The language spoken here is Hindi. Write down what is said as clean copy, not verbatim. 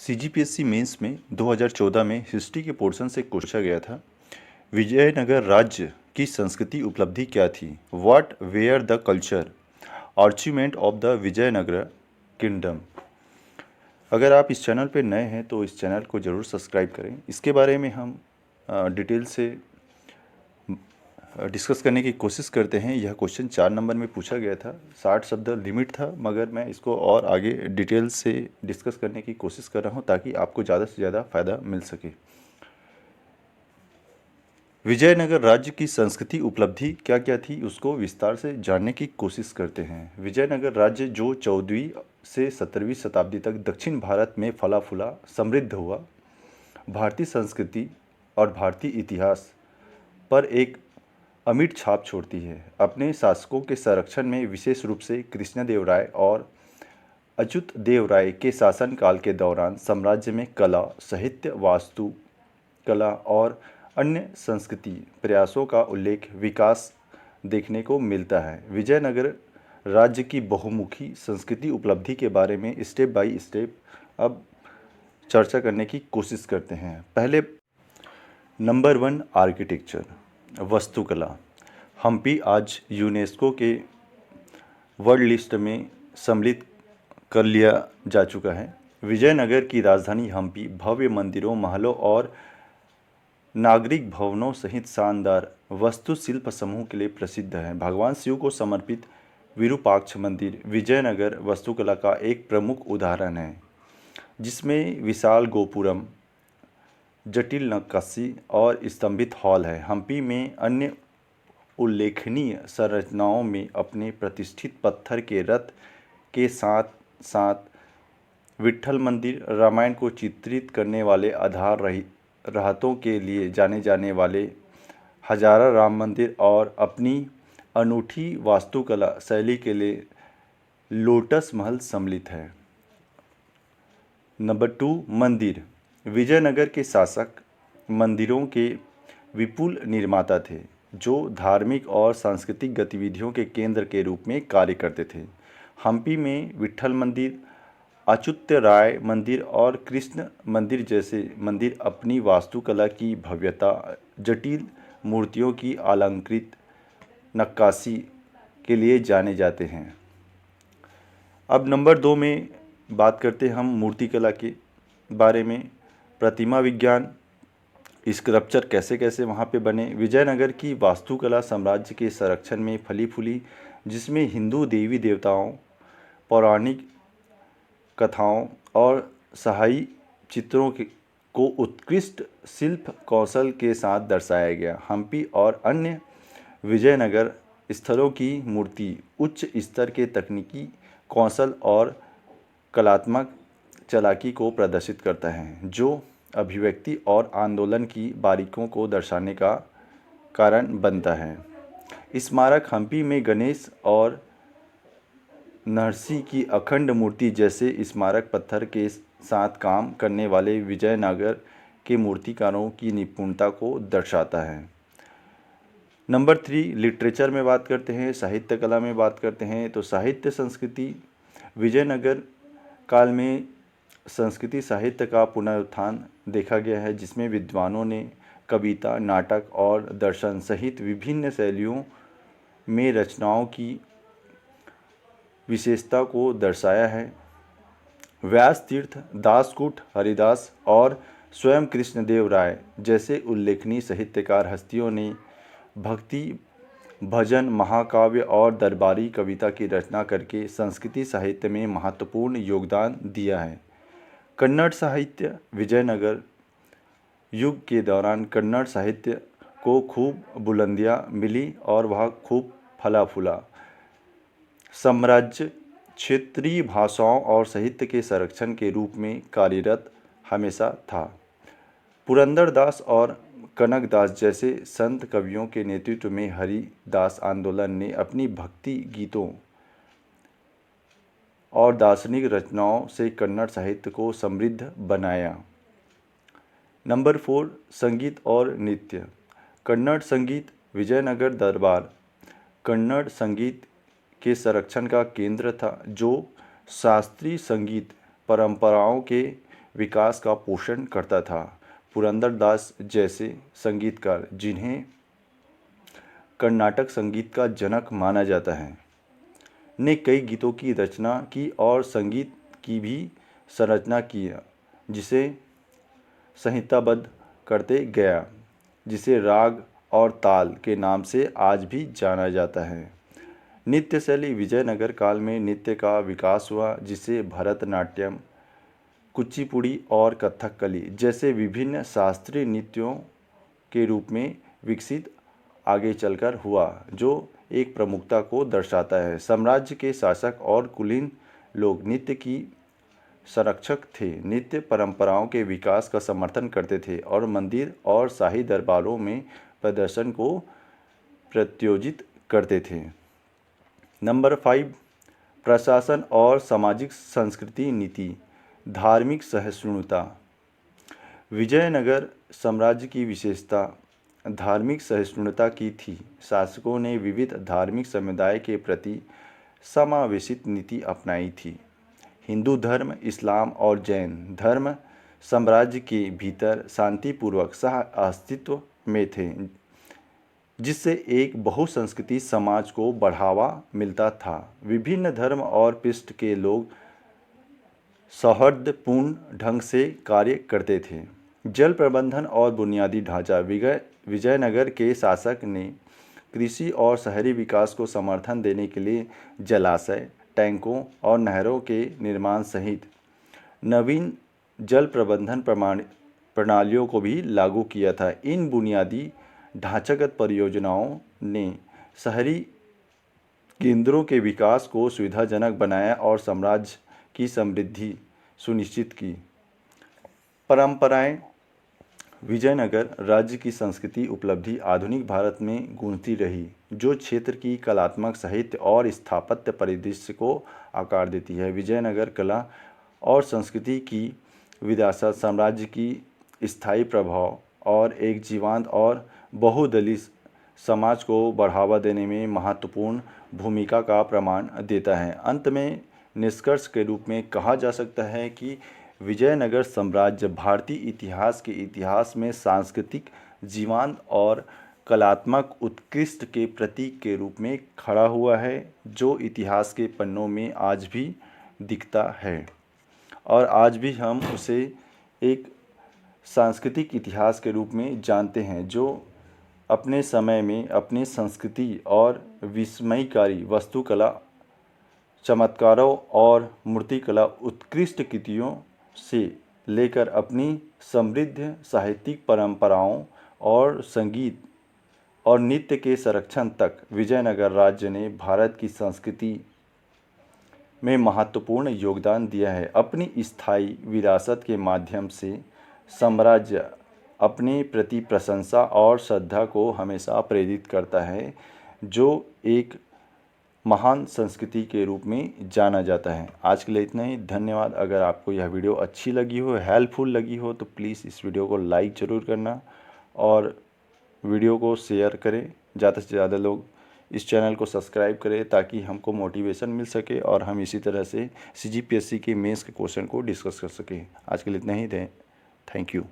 सीजीपीएससी मेंस में 2014 में हिस्ट्री के पोर्शन से पूछा गया था। विजयनगर राज्य की संस्कृति उपलब्धि क्या थी? What were the culture achievement of the Vijayanagara kingdom. अगर आप इस चैनल पर नए हैं तो इस चैनल को ज़रूर सब्सक्राइब करें। इसके बारे में हम डिटेल से डिस्कस करने की कोशिश करते हैं। यह क्वेश्चन 4 नंबर में पूछा गया था। 60 शब्द लिमिट था, मगर मैं इसको और आगे डिटेल से डिस्कस करने की कोशिश कर रहा हूं ताकि आपको ज़्यादा से ज़्यादा फ़ायदा मिल सके। विजयनगर राज्य की संस्कृति उपलब्धि क्या क्या थी, उसको विस्तार से जानने की कोशिश करते हैं। विजयनगर राज्य जो 14वीं से 17वीं शताब्दी तक दक्षिण भारत में फला फूला समृद्ध हुआ, भारतीय संस्कृति और भारतीय इतिहास पर एक अमिट छाप छोड़ती है। अपने शासकों के संरक्षण में विशेष रूप से कृष्णदेवराय और अच्युत देव राय के शासनकाल के दौरान साम्राज्य में कला, साहित्य, वास्तु कला और अन्य संस्कृति प्रयासों का उल्लेख विकास देखने को मिलता है। विजयनगर राज्य की बहुमुखी संस्कृति उपलब्धि के बारे में स्टेप बाय स्टेप अब चर्चा करने की कोशिश करते हैं। पहले नंबर 1 आर्किटेक्चर, वास्तुकला। हम्पी आज यूनेस्को के वर्ल्ड लिस्ट में सम्मिलित कर लिया जा चुका है। विजयनगर की राजधानी हम्पी भव्य मंदिरों, महलों और नागरिक भवनों सहित शानदार वास्तुशिल्प समूह के लिए प्रसिद्ध है। भगवान शिव को समर्पित विरूपाक्ष मंदिर विजयनगर वास्तुकला का एक प्रमुख उदाहरण है, जिसमें विशाल गोपुरम, जटिल नक्काशी और स्तंभित हॉल है। हम्पी में अन्य उल्लेखनीय संरचनाओं में अपने प्रतिष्ठित पत्थर के रथ के साथ साथ विट्ठल मंदिर, रामायण को चित्रित करने वाले आधार राहतों के लिए जाने जाने वाले हजारा राम मंदिर और अपनी अनूठी वास्तुकला शैली के लिए लोटस महल सम्मिलित है। नंबर 2 मंदिर। विजयनगर के शासक मंदिरों के विपुल निर्माता थे, जो धार्मिक और सांस्कृतिक गतिविधियों के केंद्र के रूप में कार्य करते थे। हम्पी में विट्ठल मंदिर, अच्युत राय मंदिर और कृष्ण मंदिर जैसे मंदिर अपनी वास्तुकला की भव्यता, जटिल मूर्तियों की अलंकृत नक्काशी के लिए जाने जाते हैं। अब नंबर 2 में बात करते हैं हम मूर्तिकला के बारे में। प्रतिमा विज्ञान, स्कल्पचर कैसे कैसे वहाँ पे बने। विजयनगर की वास्तुकला साम्राज्य के संरक्षण में फली फूली, जिसमें हिंदू देवी देवताओं, पौराणिक कथाओं और सहाई चित्रों को उत्कृष्ट शिल्प कौशल के साथ दर्शाया गया। हम्पी और अन्य विजयनगर स्थलों की मूर्ति उच्च स्तर के तकनीकी कौशल और कलात्मक चालाकी को प्रदर्शित करता है, जो अभिव्यक्ति और आंदोलन की बारीकियों को दर्शाने का कारण बनता है। स्मारक हम्पी में गणेश और नरसिंह की अखंड मूर्ति जैसे स्मारक पत्थर के साथ काम करने वाले विजयनगर के मूर्तिकारों की निपुणता को दर्शाता है। नंबर 3 लिटरेचर में बात करते हैं, साहित्य कला में बात करते हैं। तो साहित्य संस्कृति। विजयनगर काल में संस्कृति साहित्य का पुनरुत्थान देखा गया है, जिसमें विद्वानों ने कविता, नाटक और दर्शन सहित विभिन्न शैलियों में रचनाओं की विशेषता को दर्शाया है। व्यास तीर्थ, दासकुट हरिदास और स्वयं कृष्णदेव राय जैसे उल्लेखनीय साहित्यकार हस्तियों ने भक्ति, भजन, महाकाव्य और दरबारी कविता की रचना करके संस्कृति साहित्य में महत्वपूर्ण योगदान दिया है। कन्नड़ साहित्य। विजयनगर युग के दौरान कन्नड़ साहित्य को खूब बुलंदियां मिली और वह खूब फला फूला। साम्राज्य क्षेत्रीय भाषाओं और साहित्य के संरक्षण के रूप में कार्यरत हमेशा था। पुरंदरदास और कनकदास जैसे संत कवियों के नेतृत्व में हरिदास आंदोलन ने अपनी भक्ति गीतों और दार्शनिक रचनाओं से कन्नड़ साहित्य को समृद्ध बनाया। नंबर 4 संगीत और नृत्य। कन्नड़ संगीत। विजयनगर दरबार कन्नड़ संगीत के संरक्षण का केंद्र था, जो शास्त्रीय संगीत परंपराओं के विकास का पोषण करता था। पुरंदरदास जैसे संगीतकार, जिन्हें कर्नाटक संगीत का जनक माना जाता है, ने कई गीतों की रचना की और संगीत की भी संरचना की, जिसे संहिताबद्ध करते गया, जिसे राग और ताल के नाम से आज भी जाना जाता है। नृत्य शैली विजयनगर काल में नृत्य का विकास हुआ, जिसे भरतनाट्यम, कुचिपुड़ी और कथकली जैसे विभिन्न शास्त्रीय नृत्यों के रूप में विकसित आगे चलकर हुआ, जो एक प्रमुखता को दर्शाता है। साम्राज्य के शासक और कुलीन लोग नृत्य की संरक्षक थे, नृत्य परंपराओं के विकास का समर्थन करते थे और मंदिर और शाही दरबारों में प्रदर्शन को प्रत्योजित करते थे। नंबर 5, प्रशासन और सामाजिक संस्कृति नीति। धार्मिक सहिष्णुता। विजयनगर साम्राज्य की विशेषता धार्मिक सहिष्णुता की थी। शासकों ने विविध धार्मिक समुदाय के प्रति समावेशित नीति अपनाई थी। हिंदू धर्म, इस्लाम और जैन धर्म साम्राज्य के भीतर शांतिपूर्वक सह अस्तित्व में थे, जिससे एक बहुसंस्कृति समाज को बढ़ावा मिलता था। विभिन्न धर्म और पृष्ठ के लोग सौहार्दपूर्ण ढंग से कार्य करते थे। जल प्रबंधन और बुनियादी ढांचा। विजयनगर के शासक ने कृषि और शहरी विकास को समर्थन देने के लिए जलाशय, टैंकों और नहरों के निर्माण सहित नवीन जल प्रबंधन प्रणालियों को भी लागू किया था। इन बुनियादी ढांचागत परियोजनाओं ने शहरी केंद्रों के विकास को सुविधाजनक बनाया और साम्राज्य की समृद्धि सुनिश्चित की। परंपराएं। विजयनगर राज्य की संस्कृति उपलब्धि आधुनिक भारत में गूंजती रही, जो क्षेत्र की कलात्मक, साहित्य और स्थापत्य परिदृश्य को आकार देती है। विजयनगर कला और संस्कृति की विरासत साम्राज्य की स्थायी प्रभाव और एक जीवंत और बहुदलीय समाज को बढ़ावा देने में महत्वपूर्ण भूमिका का प्रमाण देता है। अंत में निष्कर्ष के रूप में कहा जा सकता है कि विजयनगर साम्राज्य भारतीय इतिहास के इतिहास में सांस्कृतिक, जीवंत और कलात्मक उत्कृष्ट के प्रतीक के रूप में खड़ा हुआ है, जो इतिहास के पन्नों में आज भी दिखता है और आज भी हम उसे एक सांस्कृतिक इतिहास के रूप में जानते हैं, जो अपने समय में अपनी संस्कृति और विस्मयकारी वास्तुकला, चमत्कारों और मूर्तिकला उत्कृष्ट कृतियों से लेकर अपनी समृद्ध साहित्यिक परंपराओं और संगीत और नृत्य के संरक्षण तक विजयनगर राज्य ने भारत की संस्कृति में महत्वपूर्ण योगदान दिया है। अपनी स्थायी विरासत के माध्यम से साम्राज्य अपने प्रति प्रशंसा और श्रद्धा को हमेशा प्रेरित करता है, जो एक महान संस्कृति के रूप में जाना जाता है। आज के लिए इतना ही। धन्यवाद। अगर आपको यह वीडियो अच्छी लगी हो, हेल्पफुल लगी हो, तो प्लीज़ इस वीडियो को लाइक ज़रूर करना और वीडियो को शेयर करें। ज़्यादा से ज़्यादा लोग इस चैनल को सब्सक्राइब करें, ताकि हमको मोटिवेशन मिल सके और हम इसी तरह से CGPSC के मेंस के क्वेश्चन को डिस्कस कर सकें। आज के लिए इतना ही। Thank you.